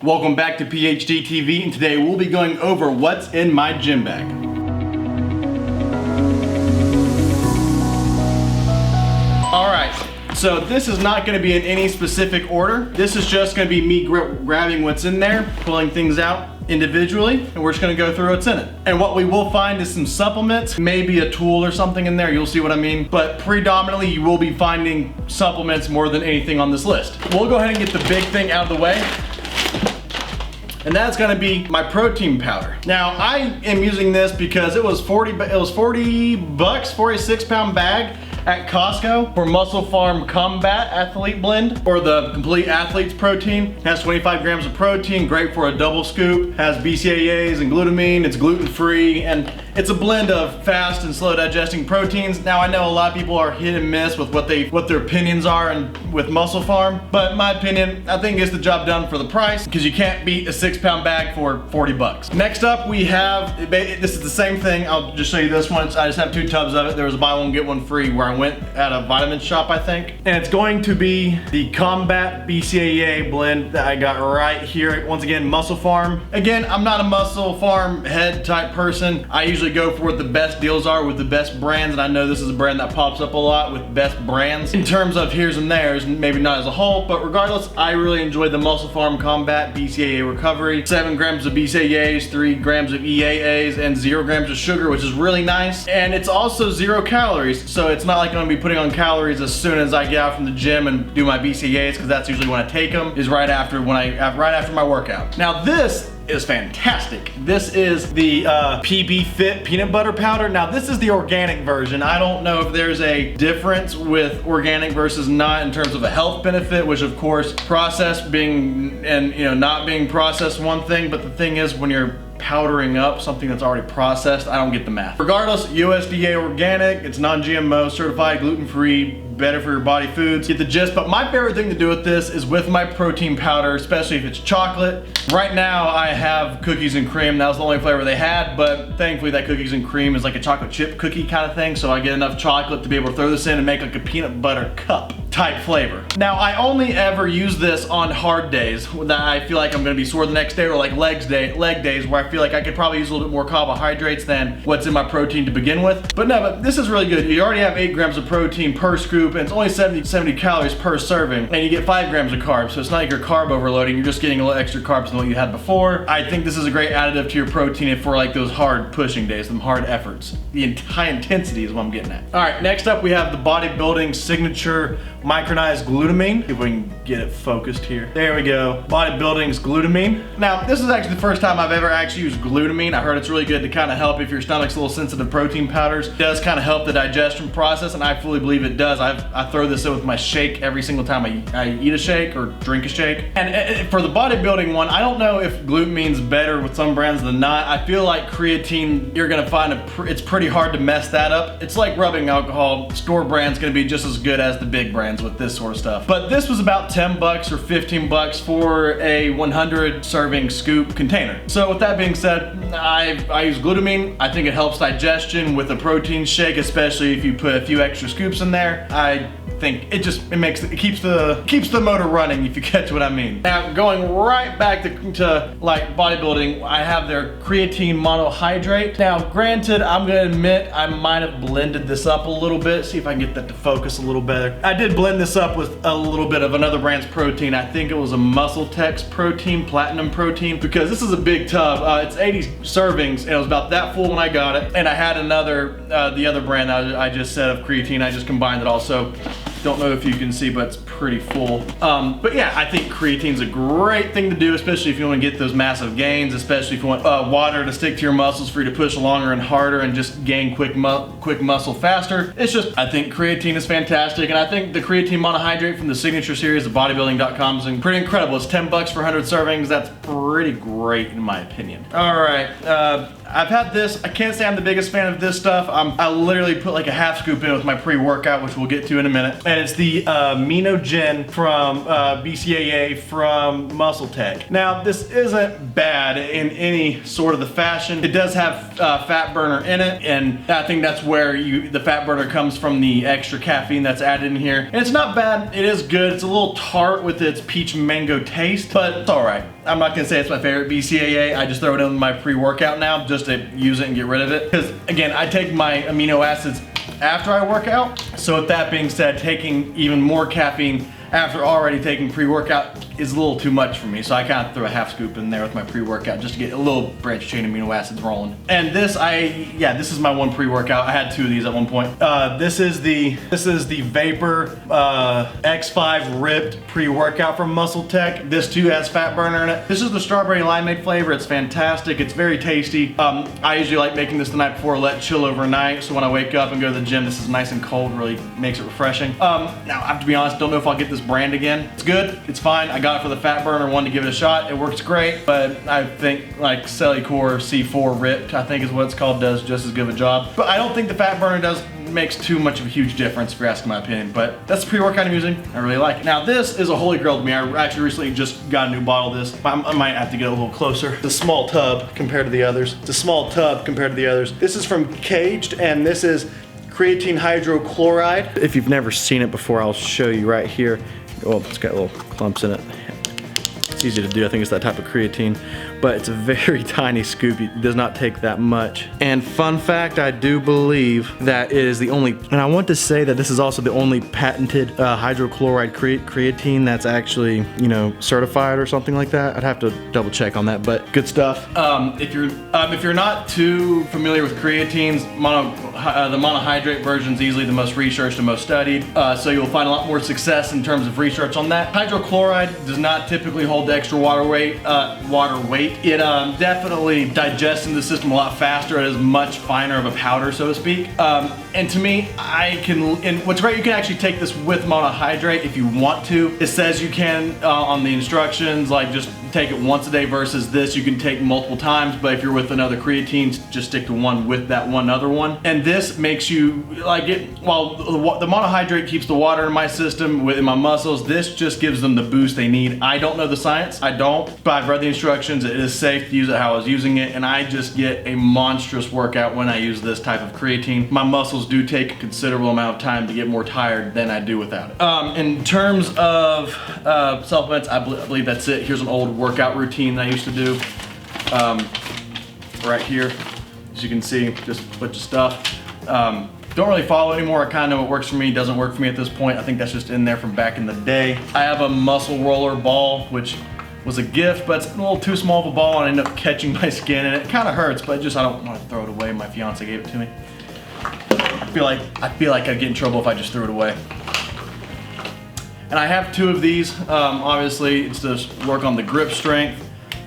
Welcome back to PH.d TV, and today we'll be going over what's in my gym bag. Alright, so this is not going to be in any specific order. This is just going to be me grabbing what's in there, pulling things out individually, and we're just going to go through what's in it. And what we will find is some supplements, maybe a tool or something in there, you'll see what I mean. But predominantly you will be finding supplements more than anything on this list. We'll go ahead and get the big thing out of the way. And that's gonna be my protein powder. Now I am using this because it was 40 bucks for a 6-pound bag at Costco for MusclePharm Combat Athlete Blend, or the Complete Athlete's Protein. It has 25 grams of protein, great for a double scoop, has BCAAs and glutamine, it's gluten-free, and it's a blend of fast and slow digesting proteins. Now I know a lot of people are hit and miss with what their opinions are and with MusclePharm, but in my opinion, I think it's the job done for the price, because you can't beat a 6-pound bag for 40 bucks. Next up we have, this is the same thing, I'll just show you this one. I just have 2 tubs of it. There was a buy one get one free where I went at a vitamin shop, I think. And it's going to be the Combat BCAA blend that I got right here. Once again, MusclePharm. Again, I'm not a MusclePharm head type person. I usually go for what the best deals are with the best brands, and I know this is a brand that pops up a lot with best brands in terms of here's and there's, maybe not as a whole, but regardless, I really enjoyed the MusclePharm Combat BCAA Recovery. 7 grams of BCAAs, 3 grams of EAAs, and 0 grams of sugar, which is really nice. And it's also 0 calories, so it's not like I'm gonna be putting on calories as soon as I get out from the gym and do my BCAAs, because that's usually when I take them, is right after my workout. Now this is fantastic. This is the PB Fit peanut butter powder. Now this is the organic version. I don't know if there's a difference with organic versus not in terms of a health benefit, which of course processed being and not being processed one thing, but the thing is when you're powdering up something that's already processed, I don't get the math. Regardless, USDA organic, it's non-GMO, certified, gluten-free, better for your body foods. Get the gist. But my favorite thing to do with this is with my protein powder, especially if it's chocolate. Right now I have cookies and cream. That was the only flavor they had, but thankfully that cookies and cream is like a chocolate chip cookie kind of thing, so I get enough chocolate to be able to throw this in and make like a peanut butter cup type flavor. Now I only ever use this on hard days that I feel like I'm gonna be sore the next day, or like leg days where I feel like I could probably use a little bit more carbohydrates than what's in my protein to begin with. But no, but this is really good. You already have 8 grams of protein per scoop, and it's only 70 calories per serving, and you get 5 grams of carbs, so it's not like you're carb overloading, you're just getting a little extra carbs than what you had before. I think this is a great additive to your protein for like those hard pushing days, some hard efforts. The high intensity is what I'm getting at. All right, next up we have the Bodybuilding Signature Micronized Glutamine. If we can get it focused here. There we go, Bodybuilding's Glutamine. Now, this is actually the first time I've ever actually used glutamine. I heard it's really good to kind of help if your stomach's a little sensitive to protein powders. It does kind of help the digestion process, and I fully believe it does. I throw this in with my shake every single time I eat a shake or drink a shake. And for the bodybuilding one, I don't know if glutamine's better with some brands than not. I feel like creatine, you're gonna find it's pretty hard to mess that up. It's like rubbing alcohol. Store brand's gonna be just as good as the big brands with this sort of stuff. But this was about 10 bucks or 15 bucks for a 100 serving scoop container. So with that being said, I use glutamine. I think it helps digestion with a protein shake, especially if you put a few extra scoops in there. I think it keeps the motor running, if you catch what I mean. Now going right back to like bodybuilding, I have their Creatine Monohydrate. Now granted, I'm gonna admit I might have blended this up a little bit. See if I can get that to focus a little better. I did blend this up with a little bit of another brand's protein. I think it was a MuscleTech protein, platinum protein, because this is a big tub. It's 80 servings, and it was about that full when I got it. And I had another, the other brand that I just said of creatine, I just combined it also. Don't know if you can see, but it's pretty full. But yeah, I think creatine's a great thing to do, especially if you want to get those massive gains, especially if you want water to stick to your muscles for you to push longer and harder and just gain quick muscle faster. It's just, I think creatine is fantastic, and I think the Creatine Monohydrate from the Signature series of bodybuilding.com is pretty incredible. It's 10 bucks for 100 servings. That's pretty great in my opinion. All right, I've had this. I can't say I'm the biggest fan of this stuff. I literally put like a half scoop in with my pre-workout, which we'll get to in a minute. And it's the Amino from BCAA from MuscleTech. Now, this isn't bad in any sort of the fashion. It does have fat burner in it, and I think that's where the fat burner comes from, the extra caffeine that's added in here. And it's not bad. It is good. It's a little tart with its peach mango taste, but it's all right. I'm not gonna say it's my favorite BCAA. I just throw it in my pre-workout now just to use it and get rid of it. Because again, I take my amino acids after I work out. So with that being said, taking even more caffeine after already taking pre-workout is a little too much for me. So I kind of throw a half scoop in there with my pre-workout just to get a little branched chain amino acids rolling. And this, this is my one pre-workout. I had 2 of these at one point. This is the Vapor X5 Ripped pre-workout from MuscleTech. This too has fat burner in it. This is the strawberry limeade flavor. It's fantastic. It's very tasty. I usually like making this the night before, let chill overnight. So when I wake up and go to the gym, this is nice and cold, really makes it refreshing. Now I have to be honest, don't know if I'll get this brand again. It's good, it's fine. I got it for the fat burner, wanted to give it a shot. It works great, but I think like Cellucor C4 Ripped, I think is what it's called, does just as good of a job. But I don't think the fat burner makes too much of a huge difference if you're asking my opinion, but that's the pre-workout I'm using. I really like it. Now this is a holy grail to me. I actually recently just got a new bottle of this. I might have to get a little closer. It's a small tub compared to the others. It's a small tub compared to the others. This is from Kaged, and this is creatine hydrochloride. If you've never seen it before, I'll show you right here. Oh, it's got little clumps in it. It's easy to do. I think it's that type of creatine, but it's a very tiny scoop. It does not take that much. And fun fact, I do believe that it is the only, and I want to say that this is also the only patented hydrochloride creatine that's actually, you know, certified or something like that. I'd have to double check on that, but good stuff. If you're not too familiar with creatines, the monohydrate version is easily the most researched and most studied. So you'll find a lot more success in terms of research on that. Hydrochloride does not typically hold the extra water weight. It definitely digests in the system a lot faster. It is much finer of a powder, so to speak. And to me, and what's great, you can actually take this with monohydrate if you want to. It says you can on the instructions, like just take it once a day versus this, you can take multiple times, but if you're with another creatine, just stick to one with that one other one. And this makes you, like while the monohydrate keeps the water in my system, within my muscles, this just gives them the boost they need. I don't know the science, I don't, but I've read the instructions. It is safe to use it how I was using it, and I just get a monstrous workout when I use this type of creatine. My muscles do take a considerable amount of time to get more tired than I do without it. In terms of supplements, I believe that's it. Here's an old workout routine that I used to do. Right here, as you can see, just a bunch of stuff. Don't really follow anymore. I kind of know what works for me, doesn't work for me at this point. I think that's just in there from back in the day. I have a muscle roller ball, which was a gift, but it's a little too small of a ball, and I ended up catching my skin, and it kind of hurts, but I don't want to throw it away. My fiance gave it to me. I feel like I'd get in trouble if I just threw it away. And I have 2 of these. Obviously, it's to work on the grip strength,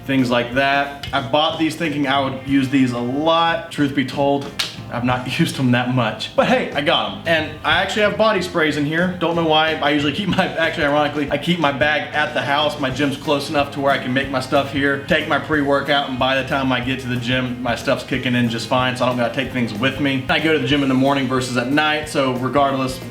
things like that. I bought these thinking I would use these a lot. Truth be told, I've not used them that much, but hey, I got them. And I actually have body sprays in here. Don't know why. I usually keep actually ironically, I keep my bag at the house. My gym's close enough to where I can make my stuff here, take my pre-workout, and by the time I get to the gym, my stuff's kicking in just fine, so I don't gotta take things with me. I go to the gym in the morning versus at night, so regardless,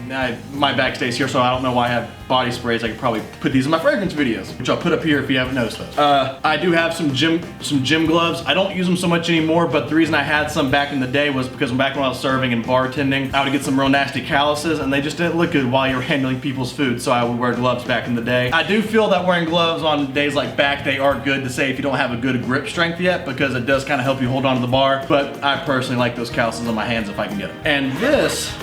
my bag stays here, so I don't know why I have body sprays. I could probably put these in my fragrance videos, which I'll put up here if you haven't noticed those. I do have some gym gloves. I don't use them so much anymore, but the reason I had some back in the day was because back when I was serving and bartending, I would get some real nasty calluses, and they just didn't look good while you were handling people's food, so I would wear gloves back in the day. I do feel that wearing gloves on days like back day are good to say if you don't have a good grip strength yet, because it does kind of help you hold on to the bar, but I personally like those calluses on my hands if I can get them. And this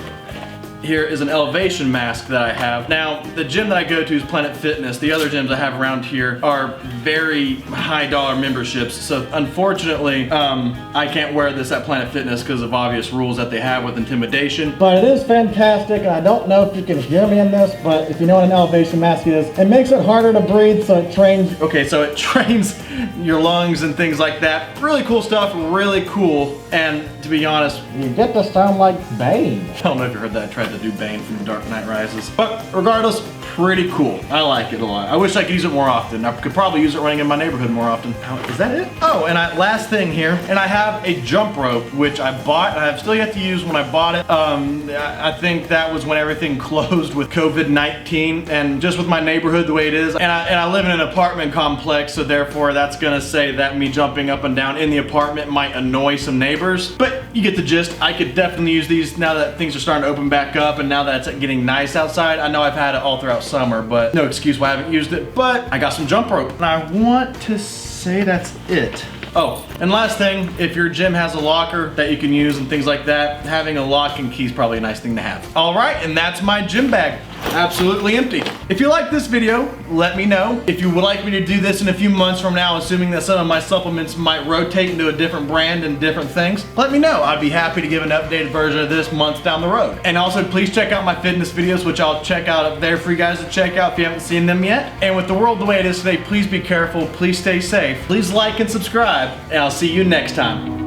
here is an elevation mask that I have. Now, the gym that I go to is Planet Fitness. The other gyms I have around here are very high dollar memberships. So unfortunately, I can't wear this at Planet Fitness because of obvious rules that they have with intimidation. But it is fantastic, and I don't know if you can hear me in this, but if you know what an elevation mask is, it makes it harder to breathe, so it trains. Okay, so it trains your lungs and things like that. Really cool stuff, really cool. And to be honest, you get to sound like Bane. I don't know if you heard that. I tried to do Bane from The Dark Knight Rises. But regardless, pretty cool. I like it a lot. I wish I could use it more often. I could probably use it running in my neighborhood more often. Is that it? Oh, and last thing here, and I have a jump rope, which I bought, and I've still yet to use when I bought it. I think that was when everything closed with COVID-19, and just with my neighborhood the way it is, and I live in an apartment complex, so therefore that's gonna say that me jumping up and down in the apartment might annoy some neighbors, but you get the gist. I could definitely use these now that things are starting to open back up, and now that it's getting nice outside. I know I've had it all throughout throughout summer, but no excuse why I haven't used it. But I got some jump rope, and I want to say that's it. Oh, and last thing, if your gym has a locker that you can use and things like that, having a lock and key is probably a nice thing to have. All right, and that's my gym bag. Absolutely empty. If you like this video, let me know. If you would like me to do this in a few months from now, assuming that some of my supplements might rotate into a different brand and different things, let me know. I'd be happy to give an updated version of this months down the road. And also, please check out my fitness videos, which I'll check out up there for you guys to check out if you haven't seen them yet. And with the world the way it is today, please be careful, please stay safe, please like and subscribe, and I'll see you next time.